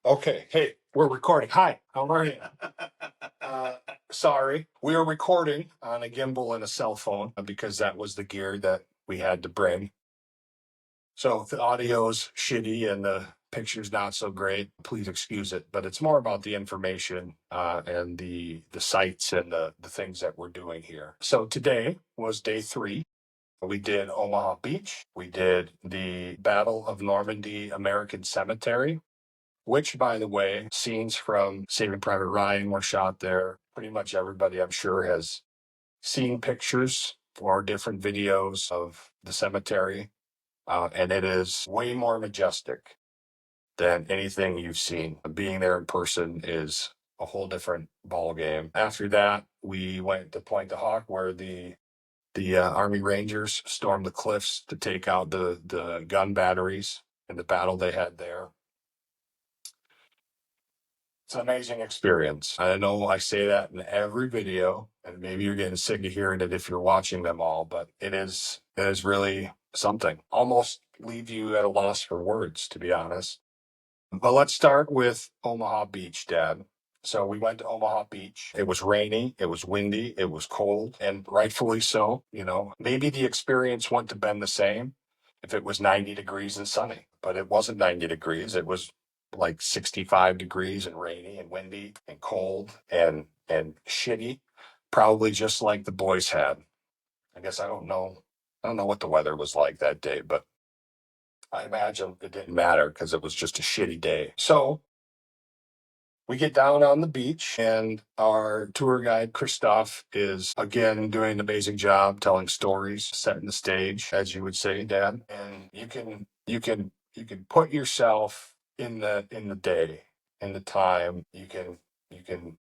Okay, hey, we're recording. Hi, how are you? Sorry, we are recording on a gimbal and a cell phone because that was the gear that we had to bring. So if the audio's shitty and the picture's not so great, please excuse it. But it's more about the information and the sites and the things that we're doing here. So today was day 3. We did Omaha Beach. We did the Battle of Normandy American Cemetery, which, by the way, scenes from Saving Private Ryan were shot there. Pretty much everybody, I'm sure, has seen pictures or different videos of the cemetery, and it is way more majestic than anything you've seen. Being there in person is a whole different ball game. After that, we went to Pointe du Hoc, where the Army Rangers stormed the cliffs to take out the gun batteries in the battle they had there. It's an amazing experience. I know I say that in every video, and maybe you're getting sick of hearing it if you're watching them all, but it is really something. Almost leave you at a loss for words, to be honest. But let's start with Omaha Beach, Dad. So we went to Omaha Beach. It was rainy, it was windy, it was cold, and rightfully so. Maybe the experience wouldn't have been the same if it was 90 degrees and sunny, but it wasn't 90 degrees. It was like 65 degrees and rainy and windy and cold and shitty, probably just like the boys had. I guess I don't know. I don't know what the weather was like that day, but I imagine it didn't matter because it was just a shitty day. So we get down on the beach, and our tour guide, Christophe, is again doing an amazing job telling stories, setting the stage, as you would say, Dad. And you can put yourself in the day, in the time. You can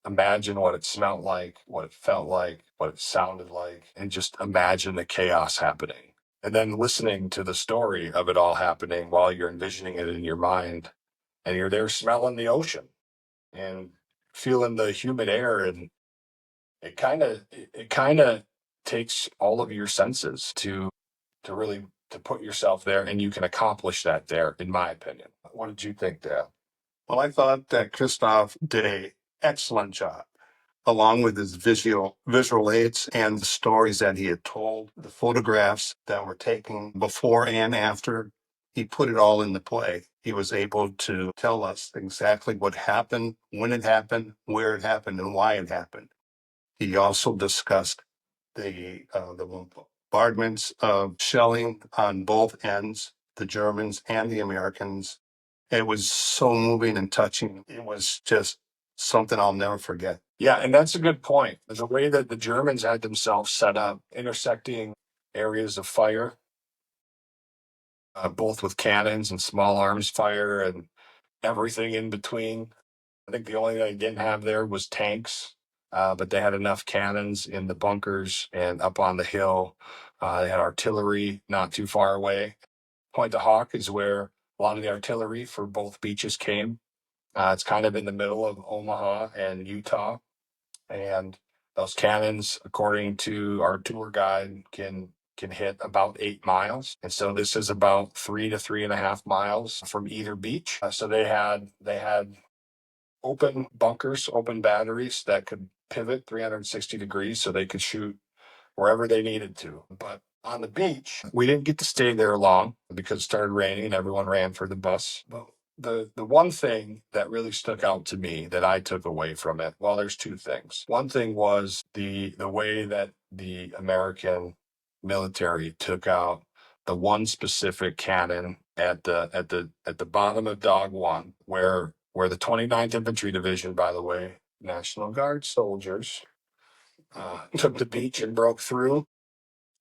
imagine what it smelled like, what it felt like, what it sounded like, and just imagine the chaos happening. And then listening to the story of it all happening while you're envisioning it in your mind, and you're there smelling the ocean and feeling the humid air, and it kind of takes all of your senses to really to put yourself there, and you can accomplish that there, in my opinion. What did you think, Dad? Well, I thought that Christophe did an excellent job, along with his visual aids and the stories that he had told, the photographs that were taken before and after. He put it all into play. He was able to tell us exactly what happened, when it happened, where it happened, and why it happened. He also discussed the bombardments of shelling on both ends, the Germans and the Americans. It was so moving and touching. It was just something I'll never forget. Yeah, and that's a good point. The way that the Germans had themselves set up, intersecting areas of fire, both with cannons and small arms fire and everything in between. I think the only thing they didn't have there was tanks, but they had enough cannons in the bunkers and up on the hill. They had artillery not too far away. Pointe du Hoc is where a lot of the artillery for both beaches came. It's kind of in the middle of Omaha and Utah. And those cannons, according to our tour guide, can hit about 8 miles. And so this is about 3 to 3.5 miles from either beach. So they had open bunkers, open batteries that could pivot 360 degrees so they could shoot wherever they needed to. But on the beach, we didn't get to stay there long because it started raining and everyone ran for the bus. But the one thing that really stuck out to me that I took away from it, well, there's two things. One thing was the way that the American military took out the one specific cannon at the bottom of Dog One, where the 29th Infantry Division, by the way, National Guard soldiers, took the beach and broke through.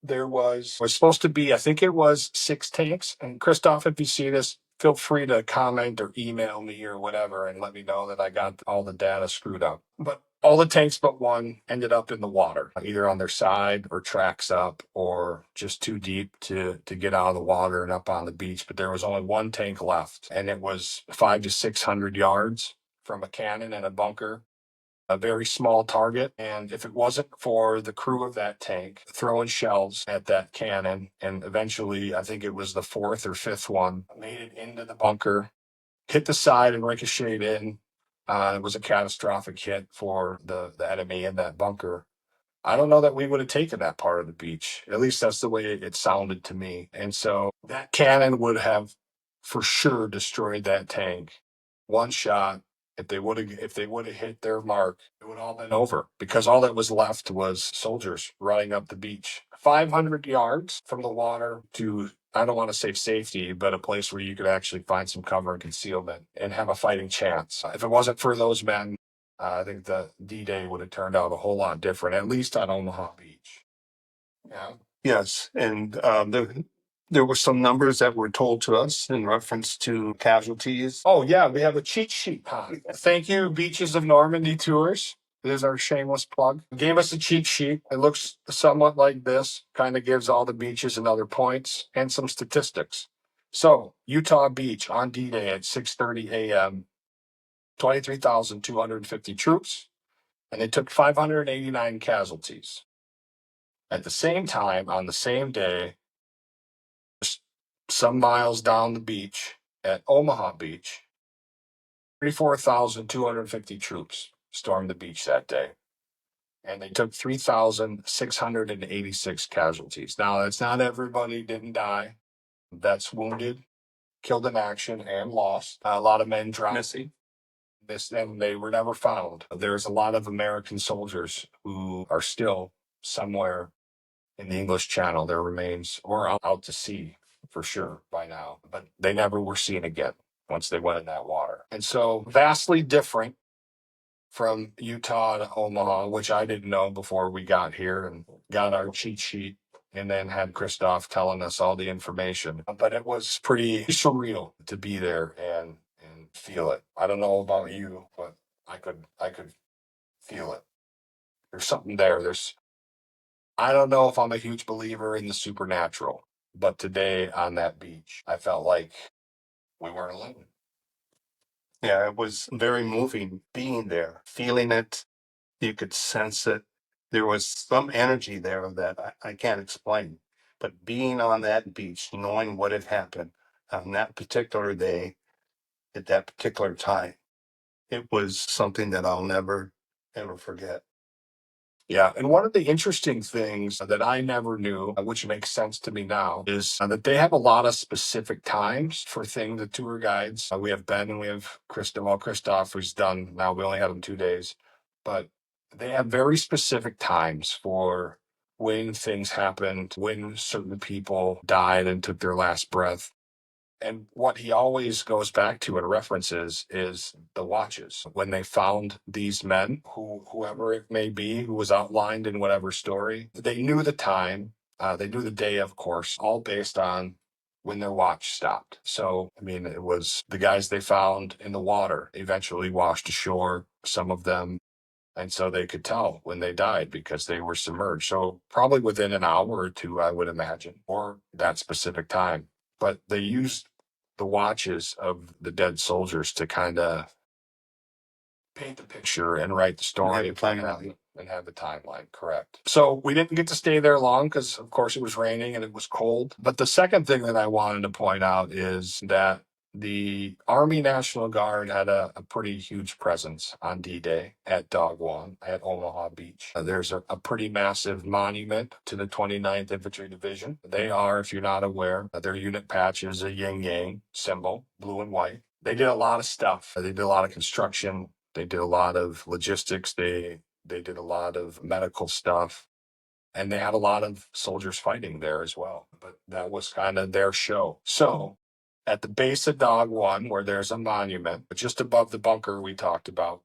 There was supposed to be, I think it was 6 tanks. And Christophe, if you see this, feel free to comment or email me or whatever and let me know that I got all the data screwed up. But all the tanks but one ended up in the water, either on their side or tracks up or just too deep to get out of the water and up on the beach. But there was only one tank left, and it was 500 to 600 yards from a cannon and a bunker, a very small target. And if it wasn't for the crew of that tank throwing shells at that cannon, and eventually, I think it was the fourth or fifth one, made it into the bunker hit the side and ricocheted in. It was a catastrophic hit for the enemy in that bunker. I don't know that we would have taken that part of the beach. At least that's the way it sounded to me. And so that cannon would have for sure destroyed that tank. One shot. If they would have hit their mark, it would all been over because all that was left was soldiers running up the beach. 500 yards from the water to, I don't want to say safety, but a place where you could actually find some cover and concealment and have a fighting chance. If it wasn't for those men, I think the D-Day would have turned out a whole lot different, at least on Omaha Beach. Yeah. Yes, and there were some numbers that were told to us in reference to casualties. Oh, yeah, we have a cheat sheet, huh? Thank you, Beaches of Normandy Tours. This is our shameless plug. Gave us a cheat sheet. It looks somewhat like this, kind of gives all the beaches and other points and some statistics. So, Utah Beach on D-Day at 6:30 a.m., 23,250 troops, and they took 589 casualties. At the same time, on the same day, some miles down the beach at Omaha Beach, 34,250 troops stormed the beach that day. And they took 3,686 casualties. Now, that's not everybody didn't die. That's wounded, killed in action, and lost. A lot of men drowned. Missing. And they were never found. There's a lot of American soldiers who are still somewhere in the English Channel, their remains, or out to sea for sure by now, but they never were seen again once they went in that water. And so, vastly different from Utah to Omaha, which I didn't know before we got here and got our cheat sheet and then had Christophe telling us all the information. But it was pretty surreal to be there and feel it. I don't know about you, but I could feel it. There's something there. I don't know if I'm a huge believer in the supernatural, but today on that beach, I felt like we weren't alone. Yeah, it was very moving being there, feeling it. You could sense it. There was some energy there that I can't explain. But being on that beach, knowing what had happened on that particular day, at that particular time, it was something that I'll never, ever forget. Yeah. And one of the interesting things that I never knew, which makes sense to me now, is that they have a lot of specific times for things, the tour guides. We have Ben and we have Christophe. Well, Christophe, who's done now, we only had him 2 days, but they have very specific times for when things happened, when certain people died and took their last breath. And what he always goes back to and references is the watches. When they found these men, whoever it may be, who was outlined in whatever story, they knew the time, they knew the day, of course, all based on when their watch stopped. So, I mean, it was the guys they found in the water eventually washed ashore, some of them. And so they could tell when they died because they were submerged. So, probably within an hour or two, I would imagine, or that specific time. But they used the watches of the dead soldiers to kind of paint the picture and write the story and have the timeline correct. So we didn't get to stay there long because, of course, it was raining and it was cold. But the second thing that I wanted to point out is that the Army National Guard had a pretty huge presence on D-Day at Dog One at Omaha Beach. There's a pretty massive monument to the 29th Infantry Division. They are, if you're not aware, their unit patch is a yin-yang symbol, blue and white. They did a lot of stuff. They did a lot of construction. They did a lot of logistics. They did a lot of medical stuff. And they had a lot of soldiers fighting there as well. But that was kind of their show. So at the base of Dog One, where there's a monument, but just above the bunker we talked about,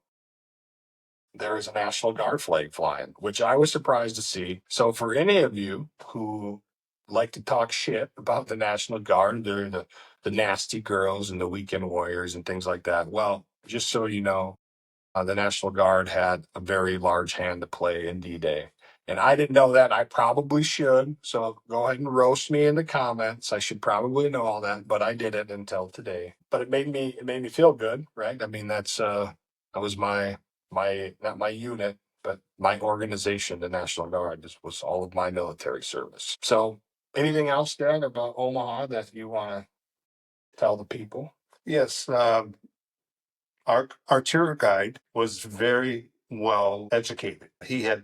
there is a National Guard flag flying, which I was surprised to see. So for any of you who like to talk shit about the National Guard, they're the nasty girls and the weekend warriors and things like that. Well, just so you know, the National Guard had a very large hand to play in D-Day. And I didn't know that. I probably should. So go ahead and roast me in the comments. I should probably know all that, but I didn't until today. But it made me feel good, right? I mean, that was my not my unit, but my organization, the National Guard. This was all of my military service. So anything else, Dan, about Omaha that you want to tell the people? Yes, our tour guide was very well educated. He had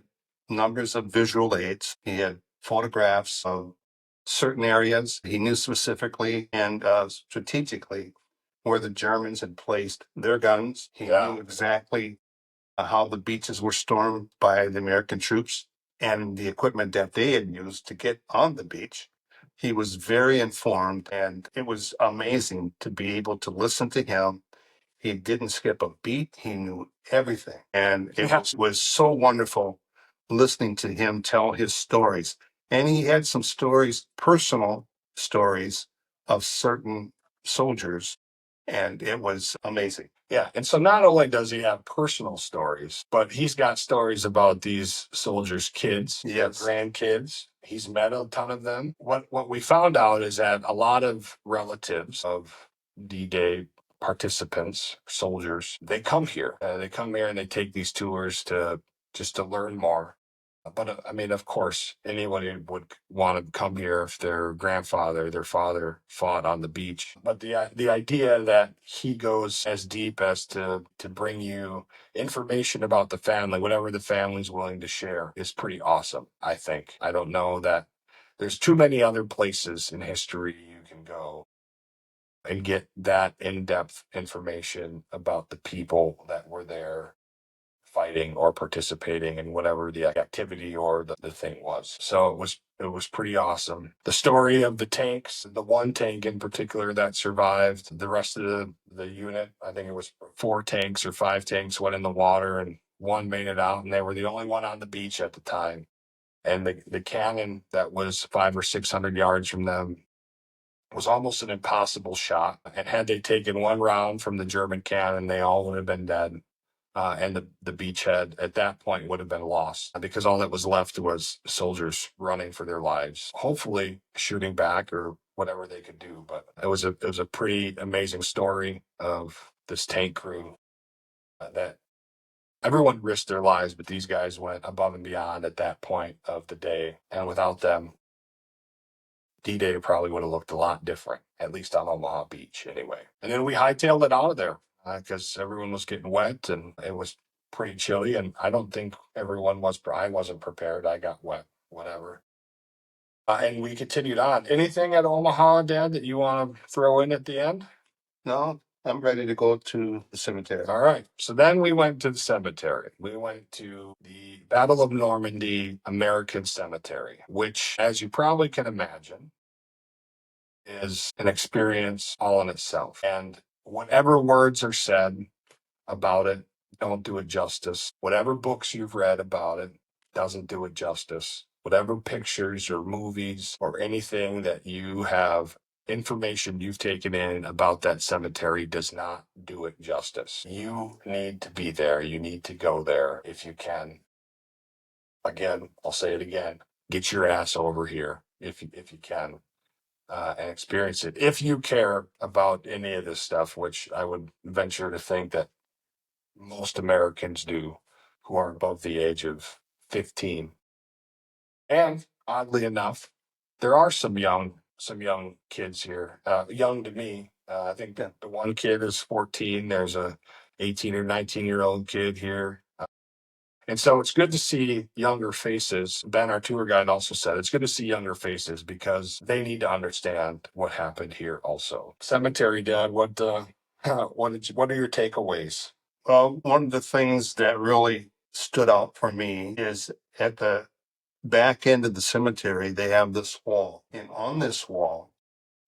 numbers of visual aids. He had photographs of certain areas. He knew specifically and strategically where the Germans had placed their guns. He knew exactly how the beaches were stormed by the American troops and the equipment that they had used to get on the beach. He was very informed, and it was amazing to be able to listen to him. He didn't skip a beat. He knew everything. And it was so wonderful listening to him tell his stories. And he had some stories, personal stories of certain soldiers. And it was amazing. Yeah. And so not only does he have personal stories, but he's got stories about these soldiers' kids, Yes. grandkids. He's met a ton of them. What we found out is that a lot of relatives of D-Day participants, soldiers, they come here. They come here and they take these tours to just to learn more. But I mean, of course, anybody would want to come here if their grandfather, their father fought on the beach. But the idea that he goes as deep as to bring you information about the family, whatever the family's willing to share, is pretty awesome. I think. I don't know that there's too many other places in history you can go and get that in-depth information about the people that were there fighting or participating in whatever the activity or the thing was. So it was pretty awesome. The story of the tanks, the one tank in particular that survived, the rest of the unit, I think it was 4 tanks or 5 tanks went in the water and one made it out, and they were the only one on the beach at the time. And the cannon that was 500 or 600 yards from them was almost an impossible shot. And had they taken one round from the German cannon, they all would have been dead. And the beachhead at that point would have been lost because all that was left was soldiers running for their lives, hopefully shooting back or whatever they could do. But it was a pretty amazing story of this tank crew that everyone risked their lives, but these guys went above and beyond at that point of the day. And without them, D-Day probably would have looked a lot different, at least on Omaha Beach anyway. And then we hightailed it out of there because everyone was getting wet and it was pretty chilly. And I don't think everyone was, I wasn't prepared. I got wet, whatever. And we continued on. Anything at Omaha, Dad, that you want to throw in at the end? No, I'm ready to go to the cemetery. All right. So then we went to the cemetery. We went to the Battle of Normandy American Cemetery, which, as you probably can imagine, is an experience all in itself. And whatever words are said about it don't do it justice. Whatever books you've read about it doesn't do it justice. Whatever pictures or movies or anything that you have information you've taken in about that cemetery does not do it justice. You need to be there. You need to go there if you can. Again, I'll say it again. Get your ass over here if you can and experience it. If you care about any of this stuff, which I would venture to think that most Americans do who are above the age of 15. And oddly enough, there are some young kids here, young to me. I think that the one kid is 14. There's a 18 or 19-year-old kid here. And so it's good to see younger faces. Ben, our tour guide, also said it's good to see younger faces because they need to understand what happened here also. Cemetery, Dad, what are your takeaways? Well, one of the things that really stood out for me is at the back end of the cemetery, they have this wall. And on this wall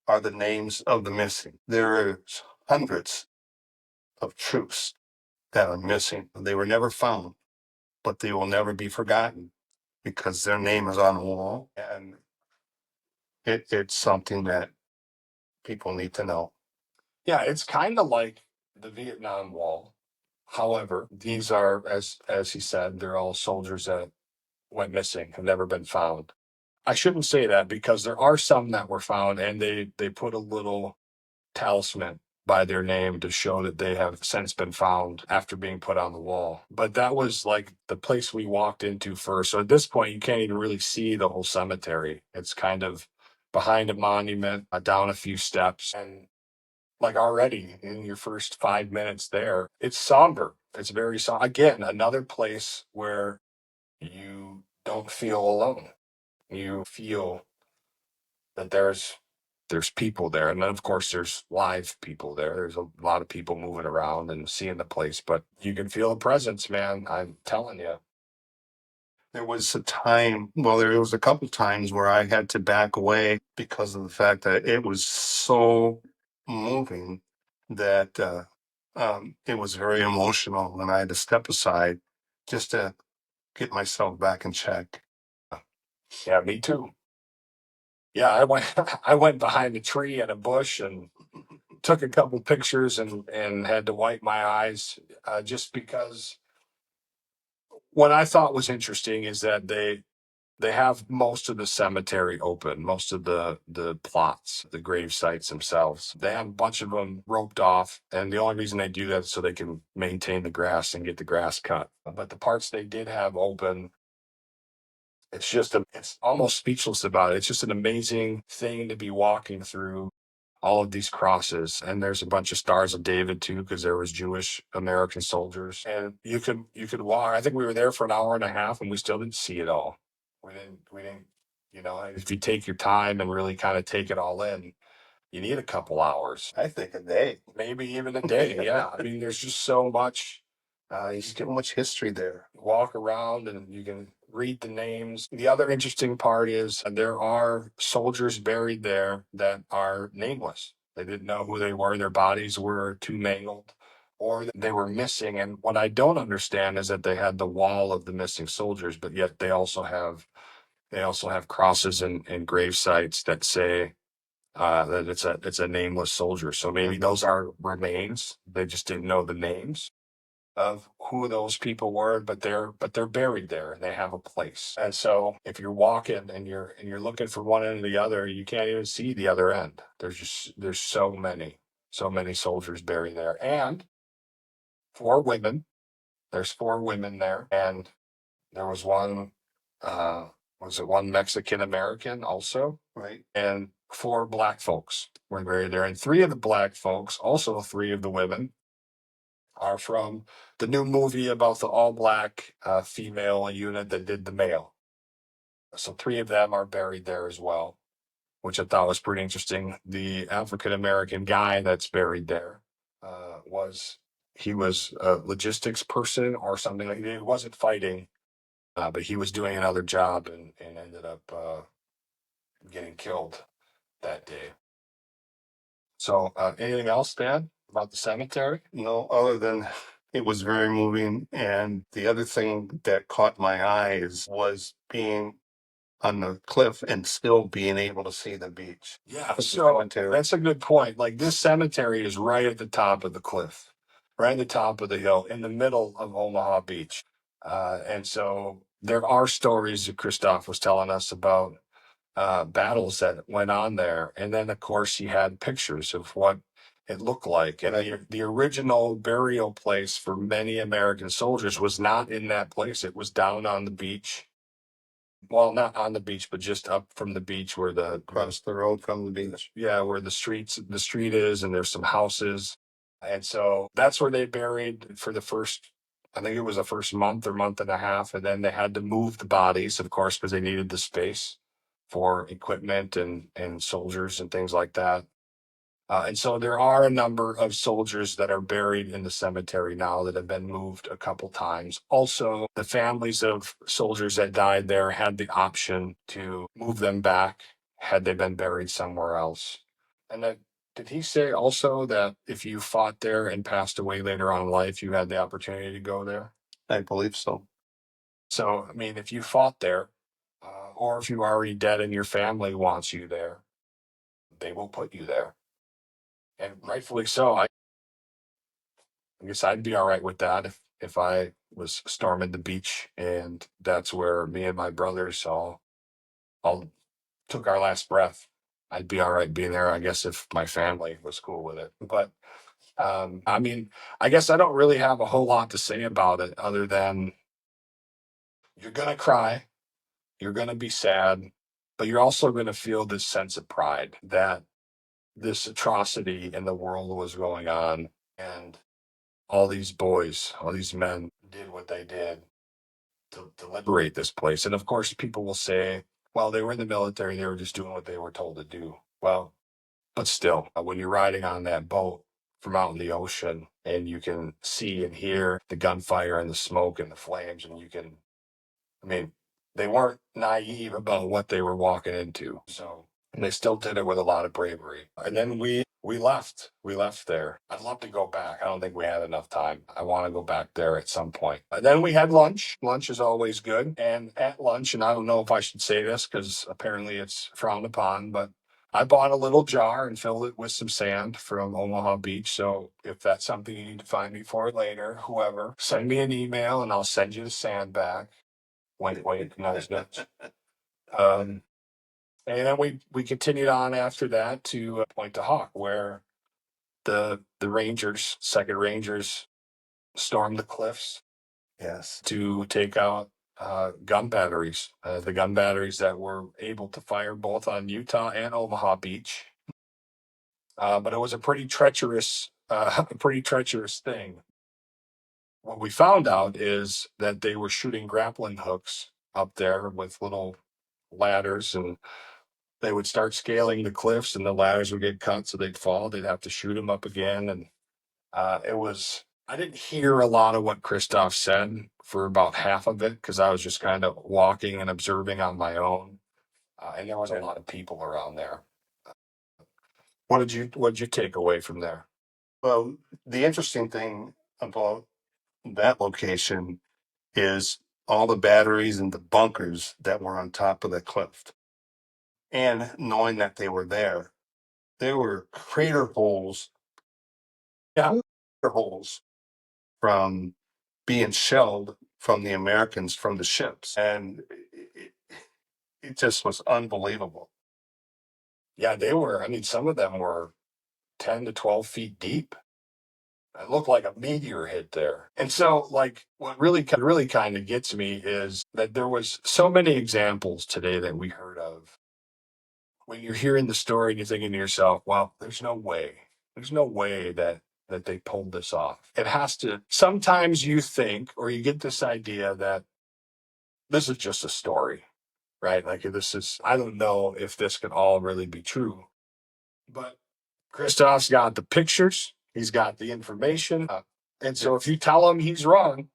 are the names of the missing. There's hundreds of troops that are missing. They were never found, but they will never be forgotten because their name is on the wall. And it's something that people need to know. Yeah, it's kind of like the Vietnam Wall. However, these are, as he said, they're all soldiers that went missing, have never been found. I shouldn't say that because there are some that were found and they put a little talisman by their name to show that they have since been found after being put on the wall. But that was like the place we walked into first. So at this point, you can't even really see the whole cemetery. It's kind of behind a monument, down a few steps. And like already in your first 5 minutes there, it's somber. It's very somber. Again, another place where you don't feel alone. You feel that there's people there, and then of course there's live people there. There's a lot of people moving around and seeing the place, but you can feel a presence, man. I'm telling you. There was a time, well, there was a couple times where I had to back away because of the fact that it was so moving that it was very emotional, and I had to step aside just to get myself back in check. Yeah, me too. Yeah, I went I went behind a tree and a bush and took a couple pictures and had to wipe my eyes, just because what I thought was interesting is that they have most of the cemetery open, most of the plots, the grave sites themselves. They have a bunch of them roped off, and the only reason they do that is so they can maintain the grass and get the grass cut. But the parts they did have open, it's almost speechless about it. It's just an amazing thing to be walking through all of these crosses, and there's a bunch of stars of David too, because there was Jewish American soldiers, and you could walk. I think we were there for an hour and a half, and we still didn't see it all. We didn't. If you take your time and really kind of take it all in, you need a couple hours, I think a day. maybe even a day. Yeah, I mean, there's just so much. You There's too much history there. walk around and you can read the names. The other interesting part is there are soldiers buried there that are nameless. They didn't know who they were. Their bodies were too mangled or they were missing. And what I don't understand is that they had the wall of the missing soldiers, but yet they also have crosses and grave sites that say that it's a nameless soldier. So maybe those are remains. They just didn't know the names of who those people were, but they're buried there and they have a place. And so if you're walking and you're looking from one end to the other, you can't even see the other end. There's so many soldiers buried there. And four women. There's four women there. And there was one was it one Mexican American also? Right. And four black folks were buried there. And three of the black folks, also three of the women, are from the new movie about the all black female unit that did the male. So three of them are buried there as well, which I thought was pretty interesting. The African American guy that's buried there was he was a logistics person or something like that. He wasn't fighting, but he was doing another job and ended up getting killed that day. So, anything else, Dan, about the cemetery? No, other than it was very moving. And the other thing that caught my eyes was being on the cliff and still being able to see the beach. Yeah, The so cemetery. that's a good point. Like this cemetery is right at the top of the cliff, right at the top of the hill, in the middle of Omaha Beach. And so there are stories that Christophe was telling us about battles that went on there. And then, of course, he had pictures of what it looked like. And the original burial place for many American soldiers was not in that place, it was down on the beach. Well, not on the beach, but just up from the beach where Across the road from the beach. yeah, where the street is, and there's some houses. And so that's where they buried for the first, I think it was the first month or month and a half. And then they had to move the bodies, of course, because they needed the space for equipment and soldiers and things like that. And so there are a number of soldiers that are buried in the cemetery now that have been moved a couple times. Also, the families of soldiers that died there had the option to move them back had they been buried somewhere else. And then, did he say also that if you fought there and passed away later on in life, you had the opportunity to go there? I believe so. So, I mean, if you fought there, or if you're already dead and your family wants you there, they will put you there. And rightfully so. I guess I'd be all right with that if I was storming the beach and that's where me and my brothers all took our last breath. I'd be all right being there, I guess, if my family was cool with it. But I mean, I guess I don't really have a whole lot to say about it other than you're gonna cry, you're gonna be sad, but you're also gonna feel this sense of pride that this atrocity in the world was going on, and all these boys, all these men did what they did to liberate this place. And of course, people will say, well, they were in the military, they were just doing what they were told to do. Well, but still, when you're riding on that boat from out in the ocean and you can see and hear the gunfire and the smoke and the flames, and you can, I mean, they weren't naive about what they were walking into. So, and they still did it with a lot of bravery. And then we left. We left there. I'd love to go back. I don't think we had enough time. I want to go back there at some point. And then we had lunch. Lunch is always good. And at lunch, and I don't know if I should say this because apparently it's frowned upon, but I bought a little jar and filled it with some sand from Omaha Beach. So if that's something you need to find me for later, whoever, send me an email and I'll send you the sand back. Wait, wait, nice, nice. Um, and then we continued on after that to Pointe du Hoc, where the Rangers, second Rangers, stormed the cliffs. Yes, to take out gun batteries, the gun batteries that were able to fire both on Utah and Omaha Beach. But it was a pretty treacherous thing. What we found out is that they were shooting grappling hooks up there with little ladders, and they would start scaling the cliffs and the ladders would get cut so they'd fall. They'd have to shoot them up again. And I didn't hear a lot of what Christophe said for about half of it because I was just kind of walking and observing on my own. And there was a lot of people around there. What did you take away from there? Well, the interesting thing about that location is all the batteries and the bunkers that were on top of the cliff. And knowing that they were there were crater holes, Yeah. crater holes from being shelled from the Americans from the ships. And it just was unbelievable. Yeah, they were. I mean, some of them were 10 to 12 feet deep. It looked like a meteor hit there. And so, like, what really kind of gets me is that there was so many examples today that we heard of. When you're hearing the story and you're thinking to yourself, well, there's no way. There's no way that they pulled this off. It has to. Sometimes you think, or you get this idea that this is just a story, right? Like this is. I don't know if this could all really be true, but Christoph's got the pictures, he's got the information. And so if you tell him he's wrong,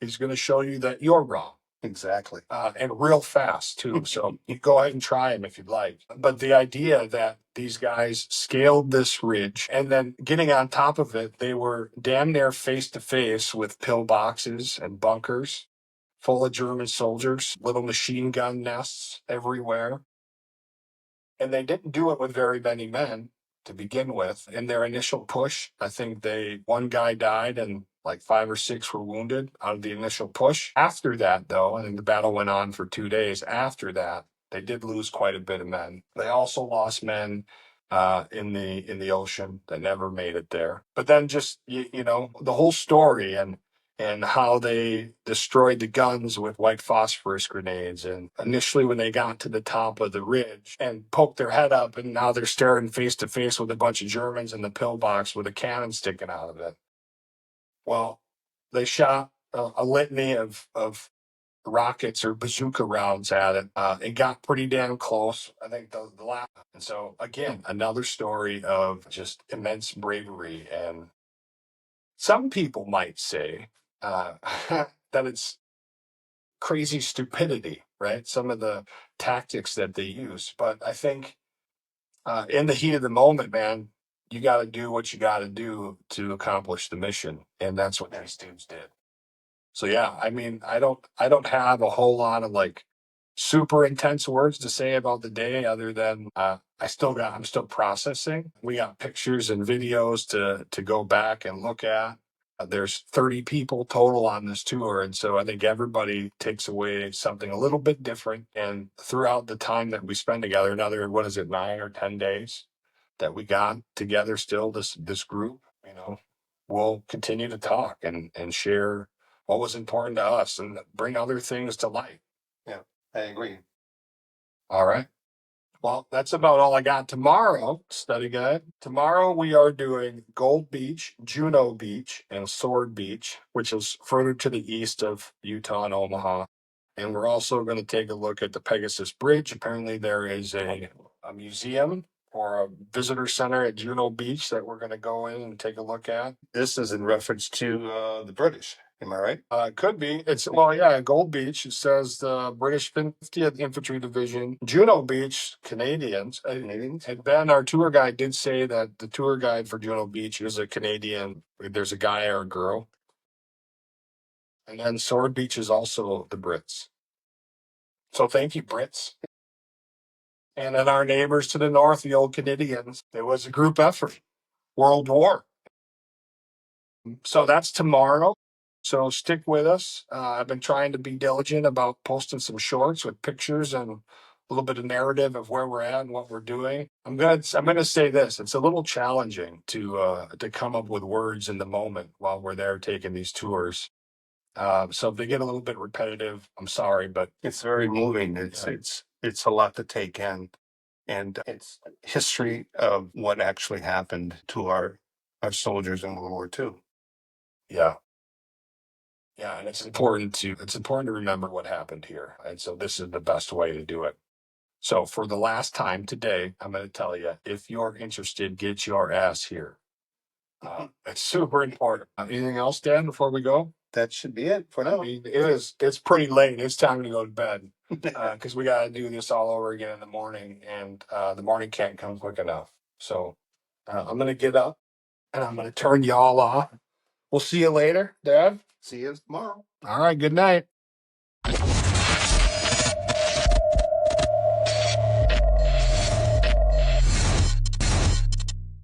he's going to show you that you're wrong. Exactly. And real fast, too. So you go ahead and try him if you'd like. But the idea that these guys scaled this ridge and then getting on top of it, they were damn near face to face with pillboxes and bunkers full of German soldiers, little machine gun nests everywhere. And they didn't do it with very many men to begin with. In their initial push, I think one guy died and like 5 or 6 were wounded out of the initial push. After that, though, and the battle went on for 2 days. After that, they did lose quite a bit of men. They also lost men in the ocean that never made it there. But then just you know the whole story and how they destroyed the guns with white phosphorus grenades. And initially, when they got to the top of the ridge and poked their head up, and now they're staring face to face with a bunch of Germans in the pillbox with a cannon sticking out of it. Well, they shot a litany of rockets or bazooka rounds at it. It got pretty damn close. I think the last. And so, again, another story of just immense bravery. And some people might say uh, that it's crazy stupidity, right? Some of the tactics that they use. But I think in the heat of the moment, man, you got to do what you got to do to accomplish the mission. And that's what these dudes did. So yeah, I mean, I don't have a whole lot of like super intense words to say about the day other than I'm still processing. We got pictures and videos to go back and look at. There's 30 people total on this tour, and so I think everybody takes away something a little bit different. And throughout the time that we spend together, another what is it, 9 or 10 days that we got together still, this group, you know, we'll continue to talk and share what was important to us and bring other things to light. Yeah, I agree. All right. Well, that's about all I got tomorrow, study guide. Tomorrow we are doing Gold Beach, Juno Beach, and Sword Beach, which is further to the east of Utah and Omaha. And we're also going to take a look at the Pegasus Bridge. Apparently, there is a museum or a visitor center at Juno Beach that we're going to go in and take a look at. This is in reference to the British. Am I right? It could be. It's well, yeah, Gold Beach. It says the British 50th Infantry Division, Juno Beach, Canadians. Canadians? And Ben, our tour guide, did say that the tour guide for Juno Beach is a Canadian. There's a guy or a girl. And then Sword Beach is also the Brits. So thank you, Brits. And then our neighbors to the north, the old Canadians. It was a group effort, World War. So that's tomorrow. So stick with us. I've been trying to be diligent about posting some shorts with pictures and a little bit of narrative of where we're at and what we're doing. I'm gonna say this: it's a little challenging to come up with words in the moment while we're there taking these tours. So if they get a little bit repetitive, I'm sorry, but It's very moving. It's a lot to take in, and it's history of what actually happened to our soldiers in World War II. yeah. Yeah, and it's important to remember what happened here. And so this is the best way to do it. So for the last time today, I'm going to tell you, if you're interested, get your ass here. It's super important. Anything else, Dan, before we go? That should be it for now. It's pretty late. It's time to go to bed because we got to do this all over again in the morning, and the morning can't come quick enough. So I'm going to get up and I'm going to turn y'all off. We'll see you later, Dad. See you tomorrow. All right. Good night.